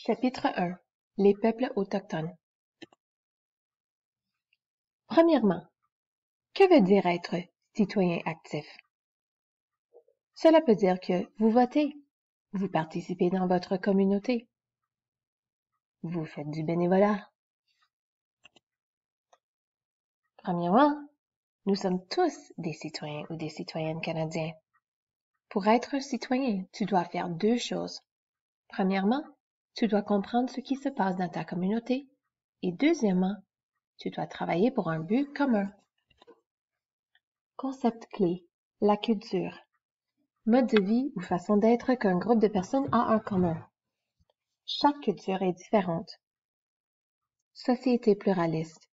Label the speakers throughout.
Speaker 1: Chapitre 1. Les peuples autochtones. Premièrement, que veut dire être citoyen actif? Cela peut dire que vous votez, vous participez dans votre communauté, vous faites du bénévolat. Premièrement, nous sommes tous des citoyens ou des citoyennes canadiens. Pour être un citoyen, tu dois faire deux choses. Premièrement, tu dois comprendre ce qui se passe dans ta communauté et deuxièmement, tu dois travailler pour un but commun. Concept clé, la culture. Mode de vie ou façon d'être qu'un groupe de personnes a en commun. Chaque culture est différente. Société pluraliste.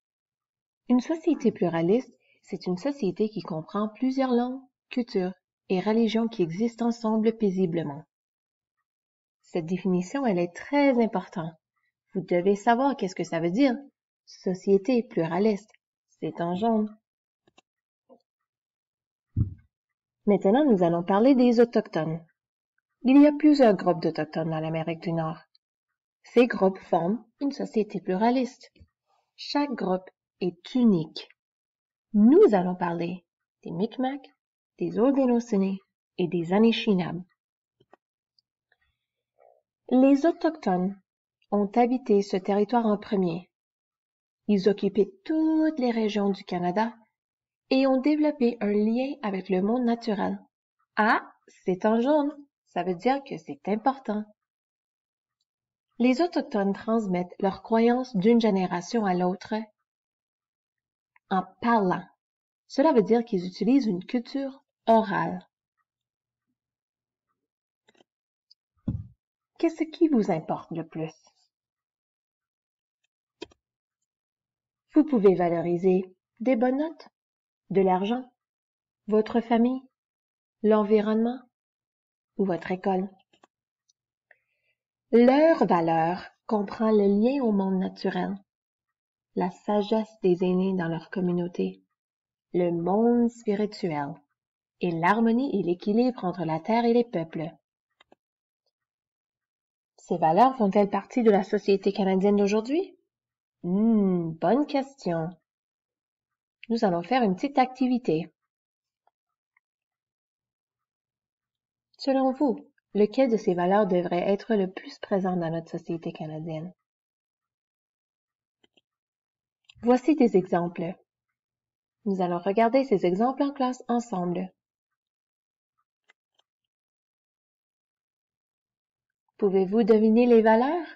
Speaker 1: Une société pluraliste, c'est une société qui comprend plusieurs langues, cultures et religions qui existent ensemble paisiblement. Cette définition, elle est très importante. Vous devez savoir qu'est-ce que ça veut dire. Société pluraliste, c'est en jaune. Maintenant, nous allons parler des Autochtones. Il y a plusieurs groupes d'Autochtones dans l'Amérique du Nord. Ces groupes forment une société pluraliste. Chaque groupe est unique. Nous allons parler des Micmacs, des Haudenosaunee et des Anishinabes. Les Autochtones ont habité ce territoire en premier. Ils occupaient toutes les régions du Canada et ont développé un lien avec le monde naturel. Ah, c'est en jaune, ça veut dire que c'est important. Les Autochtones transmettent leurs croyances d'une génération à l'autre en parlant. Cela veut dire qu'ils utilisent une culture orale. Qu'est-ce qui vous importe le plus? Vous pouvez valoriser des bonnes notes, de l'argent, votre famille, l'environnement ou votre école. Leur valeur comprend le lien au monde naturel, la sagesse des aînés dans leur communauté, le monde spirituel et l'harmonie et l'équilibre entre la terre et les peuples. Ces valeurs font-elles partie de la société canadienne d'aujourd'hui? Bonne question. Nous allons faire une petite activité. Selon vous, lequel de ces valeurs devrait être le plus présent dans notre société canadienne? Voici des exemples. Nous allons regarder ces exemples en classe ensemble. Pouvez-vous deviner les valeurs?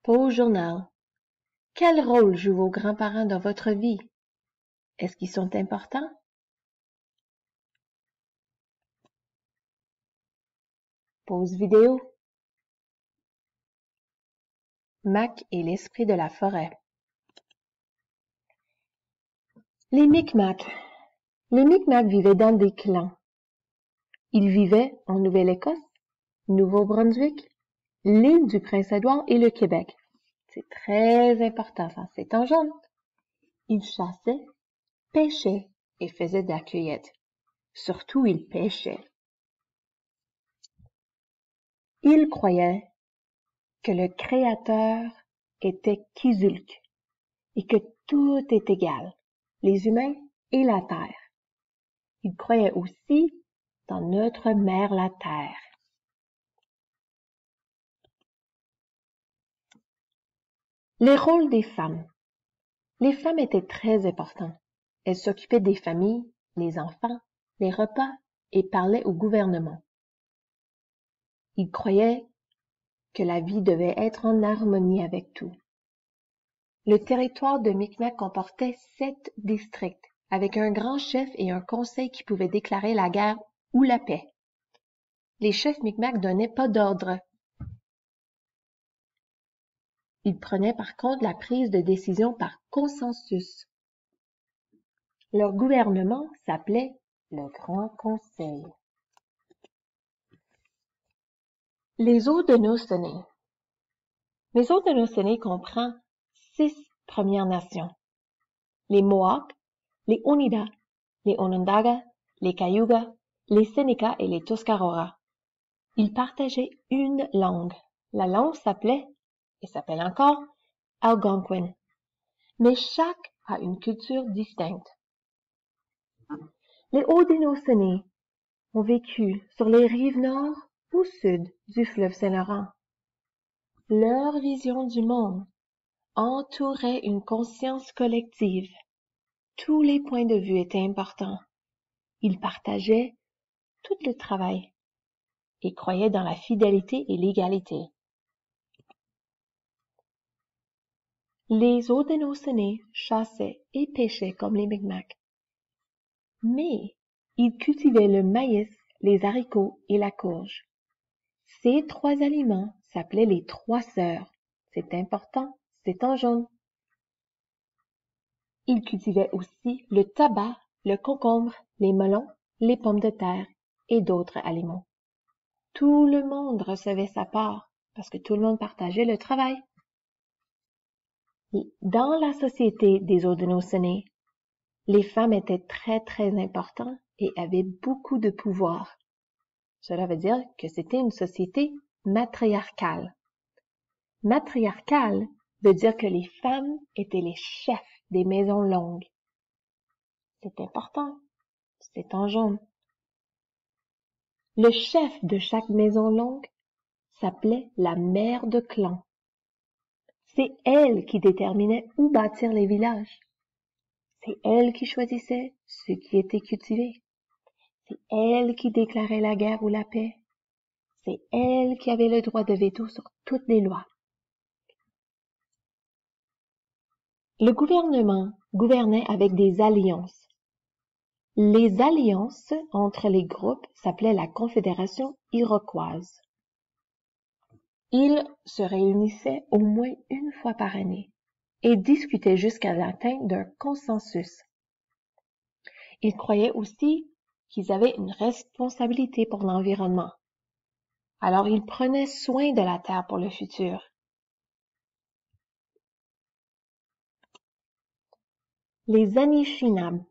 Speaker 1: Pause journal. Quel rôle jouent vos grands-parents dans votre vie? Est-ce qu'ils sont importants? Pause vidéo. Mac et l'esprit de la forêt. Les Micmacs. Les Micmacs vivaient dans des clans. Ils vivaient en Nouvelle-Écosse, Nouveau-Brunswick, l'île du Prince-Édouard et le Québec. C'est très important, ça, c'est en jaune. Ils chassaient, pêchaient et faisaient de la cueillette. Surtout, ils pêchaient. Ils croyaient que le Créateur était Kizulk et que tout est égal, les humains et la terre. Ils croyaient aussi dans notre mère la terre. Les rôles des femmes. Les femmes étaient très importantes. Elles s'occupaient des familles, les enfants, les repas et parlaient au gouvernement. Ils croyaient que la vie devait être en harmonie avec tout. Le territoire de Micmac comportait 7 districts, avec un grand chef et un conseil qui pouvaient déclarer la guerre ou la paix. Les chefs Micmac donnaient pas d'ordre. Ils prenaient par contre la prise de décision par consensus. Leur gouvernement s'appelait le Grand Conseil. Les Haudenosaunee. Les Haudenosaunee comprennent 6 Premières Nations. Les Mohawks, les Oneida, les Onondaga, les Cayuga, les Sénéca et les Tuscarora. Ils partageaient une langue. La langue s'appelait, et s'appelle encore, Algonquin. Mais chaque a une culture distincte. Les Haudenosaunee ont vécu sur les rives nord ou sud du fleuve Saint-Laurent. Leur vision du monde entourait une conscience collective. Tous les points de vue étaient importants. Ils partageaient tout le travail et croyaient dans la fidélité et l'égalité. Les Haudenosaunee chassaient et pêchaient comme les Mi'kmaq. Mais ils cultivaient le maïs, les haricots et la courge. Ces trois aliments s'appelaient les trois sœurs. C'est important, c'est en jaune. Ils cultivaient aussi le tabac, le concombre, les melons, les pommes de terre et d'autres aliments. Tout le monde recevait sa part parce que tout le monde partageait le travail. Dans la société des Haudenosaunee, les femmes étaient très importantes et avaient beaucoup de pouvoir. Cela veut dire que c'était une société matriarcale. Matriarcale veut dire que les femmes étaient les chefs des maisons longues. C'est important, c'est en jaune. Le chef de chaque maison longue s'appelait la mère de clan. C'est elle qui déterminait où bâtir les villages. C'est elle qui choisissait ce qui était cultivé. C'est elle qui déclarait la guerre ou la paix. C'est elle qui avait le droit de veto sur toutes les lois. Le gouvernement gouvernait avec des alliances. Les alliances entre les groupes s'appelaient la Confédération iroquoise. Ils se réunissaient au moins une fois par année et discutaient jusqu'à l'atteinte d'un consensus. Ils croyaient aussi qu'ils avaient une responsabilité pour l'environnement. Alors ils prenaient soin de la terre pour le futur. Les Anishinabes.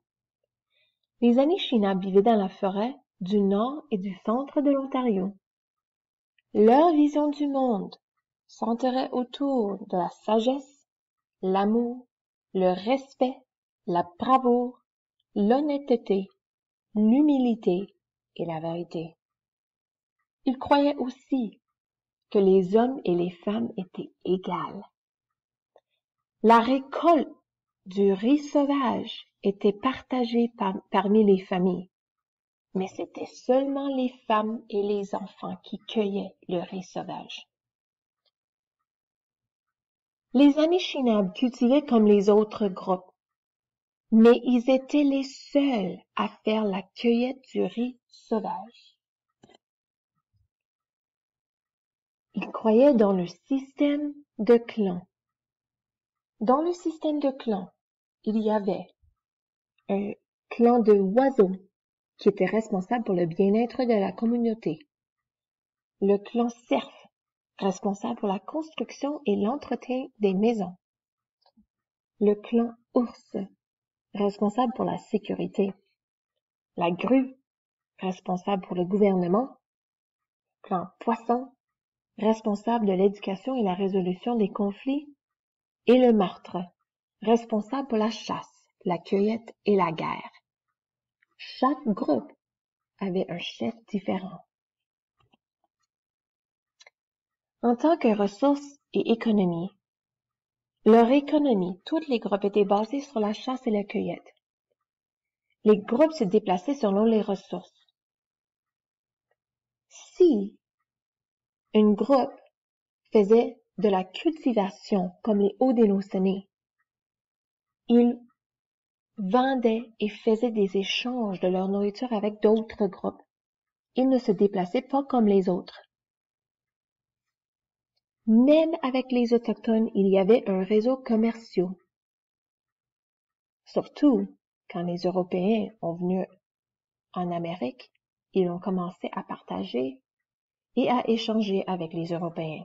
Speaker 1: Les Anishinabes vivaient dans la forêt du nord et du centre de l'Ontario. Leur vision du monde centrait autour de la sagesse, l'amour, le respect, la bravoure, l'honnêteté, l'humilité et la vérité. Ils croyaient aussi que les hommes et les femmes étaient égales. La récolte du riz sauvage était partagée parmi les familles, mais c'était seulement les femmes et les enfants qui cueillaient le riz sauvage. Les Anishinabes cultivaient comme les autres groupes, mais ils étaient les seuls à faire la cueillette du riz sauvage. Ils croyaient dans le système de clans. Dans le système de clans, il y avait un clan de oiseaux qui était responsable pour le bien-être de la communauté. Le clan cerf, responsable pour la construction et l'entretien des maisons. Le clan ours, responsable pour la sécurité. La grue, responsable pour le gouvernement. Clan poisson, responsable de l'éducation et la résolution des conflits. Et le martre, responsable pour la chasse, la cueillette et la guerre. Chaque groupe avait un chef différent. En tant que ressources et économie, leur économie, tous les groupes étaient basés sur la chasse et la cueillette. Les groupes se déplaçaient selon les ressources. Si un groupe faisait de la cultivation comme les Haudenosaunee, ils vendaient et faisaient des échanges de leur nourriture avec d'autres groupes. Ils ne se déplaçaient pas comme les autres. Même avec les Autochtones, il y avait un réseau commercial. Surtout quand les Européens ont venu en Amérique, ils ont commencé à partager et à échanger avec les Européens.